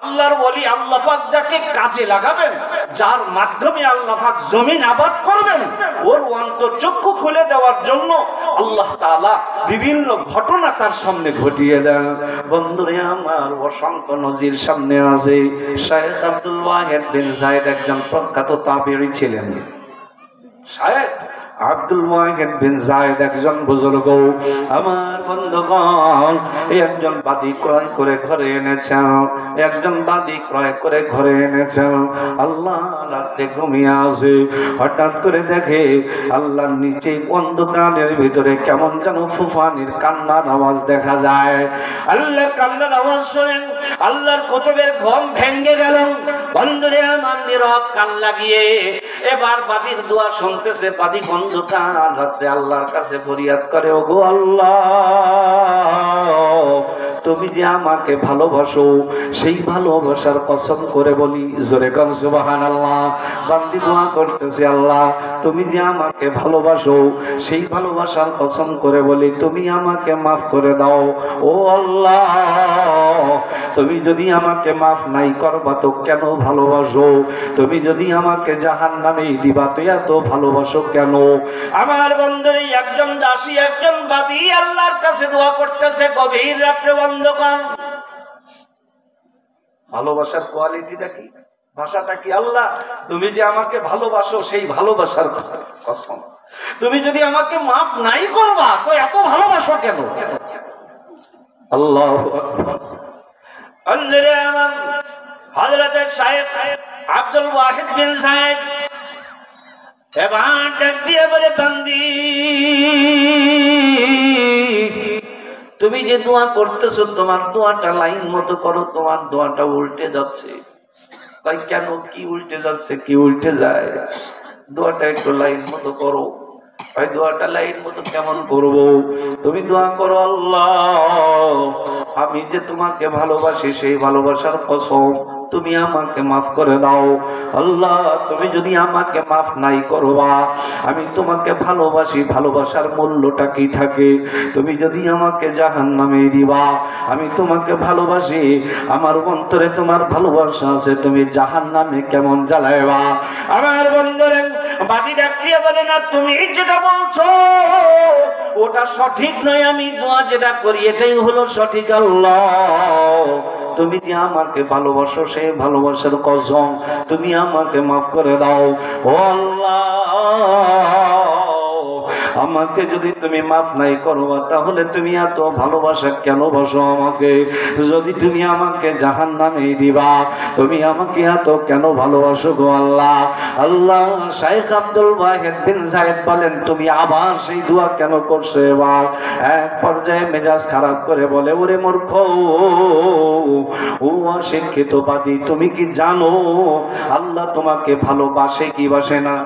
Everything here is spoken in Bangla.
আল্লাহর ওলি আল্লাহ পাক যাকে কাজে লাগাবেন, যার মাধ্যমে আল্লাহ পাক জমিন আবাদ করবেন, ওর অন্তর্চক্ষু খুলে দেওয়ার জন্য আল্লাহ তাআলা বিভিন্ন ঘটনা তার সামনে ঘটিয়ে দেন। বন্ধুরে আমার, অসংখ্য নজির সামনে আছে। শায়েখ আব্দুল ওয়াহিদ বিন যায়েদ একজন প্রখ্যাত তাবেঈ ছিলেন। শায়েখ আব্দুল ওয়াহিদ বিন যায়েদ একজন বুজুর্গ। আমার বন্ধুগণ, একজন বাদী ক্রয় করে ঘরে এনেছেন, একজন বাদী ক্রয় করে ঘরে এনেছেন। আল্লাহ রাতে ঘুমিয়ে আসে, হঠাৎ করে দেখে আল্লাহর নিচে অন্ধকারের ভিতরে কেমন যেন ফুফানির কান্নার আওয়াজ দেখা যায়। আল্লাহ কান্নার আওয়াজ শুনেন, আল্লাহর কুতুবের ঘুম ভেঙে গেল। বন্ধুরে আমার, নীরব কান লাগিয়ে এবার বাদীর দোয়া শুনতেছে। বাদী অন্ধকার রাত্রে আল্লাহর কাছে ফরিয়াদ করে, ওগো আল্লাহ, তুমি যে আমাকে ভালোবাসো, সেই ভালোবাসার কসম করে বলি, জোরে কান সুবহানাল্লাহ। বান্দী দোয়া করতেছে, আল্লাহ তুমি যে আমাকে ভালোবাসো, সেই ভালোবাসার কসম করে বলি, তুমি আমাকে মাফ করে দাও। ও আল্লাহ, তুমি যদি আমাকে মাফ নাই করবা তো কেন ভালোবাসো? তুমি যদি আমাকে জাহান্নামেই দিবা তো এত ভালোবাসো কেন? আমার বন্ধুরে, একজন দাসী, একজন বাদী আল্লাহর কাছে দোয়া করতেছে গভীর রাত্রে অন্ধকার। ভালোবাসার কোয়ালিটিটা কি, ভাষাটা কি? আল্লাহ তুমি যে আমাকে ভালোবাসো, সেই ভালোবাসার কসম, তুমি যদি আমাকে মাফ নাই করবা তো এত ভালোবাসো কেন? আল্লাহু আকবার। আল্লাহরে আমার, হযরত শায়েখ আব্দুল ওয়াহিদ বিন যায়েদ এবার ডাক দিয়ে বলে, বান্দি তুমি যে দোয়া করতেছো, তোমার দোয়াটা লাইন মতো করো, তোমার দোয়াটা উল্টে যাচ্ছে। ভাই কেন, কি উল্টে যাচ্ছে, কি উল্টে যায়? দোয়াটা একটু লাইন মতো করো। ভাই দোয়াটা লাইন মতো কেমন করবো? তুমি দোয়া করো, আল্লাহ আমি যে তোমাকে ভালোবাসি, সেই ভালোবাসার কসম তুমি আমাকে মাফ করে দাও। আল্লাহ তুমি যদি আমাকে মাফ নাই করবা, আমি তোমাকে ভালোবাসি, ভালোবাসার মূল্যটা কি থাকে? তুমি যদি আমাকে জাহান্নামে দিবা, আমি তোমাকে ভালোবাসি, আমার অন্তরে তোমার ভালোবাসা আছে, তুমি জাহান্নামে কেমন জ্বালাইবা? আমার বন্ধুরে, বাদী ডাক দিয়ে বলে, না তুমি যেটা বলছো ওটা সঠিক নয়, আমি দোয়া যেটা করি এটাই হলো সঠিক। আল্লাহ তুমি যে আমাকে ভালোবাসো, সেই ভালোবাসার কসম তুমি আমাকে মাফ করে দাও। ও আল্লাহ, আমাকে যদি তুমি মাফ নাই করবা, তাহলে তুমি এত ভালোবাসা কেন বাসো আমাকে? যদি তুমি আমাকে জাহান্নামে দিবা, তুমি আমাকে এত কেন ভালোবাসো গো আল্লাহ? আল্লাহ শায়েখ আব্দুল ওয়াহিদ বিন যায়েদ বলেন, তুমি আবার সেই দোয়া কেন করছো? এবার এক পর্যায়ে মেজাজ খারাপ করে বলে, ওরে মূর্খ, ও অশিক্ষিত বাদী, তুমি কি জানো আল্লাহ তোমাকে ভালোবাসে কি বাসে না?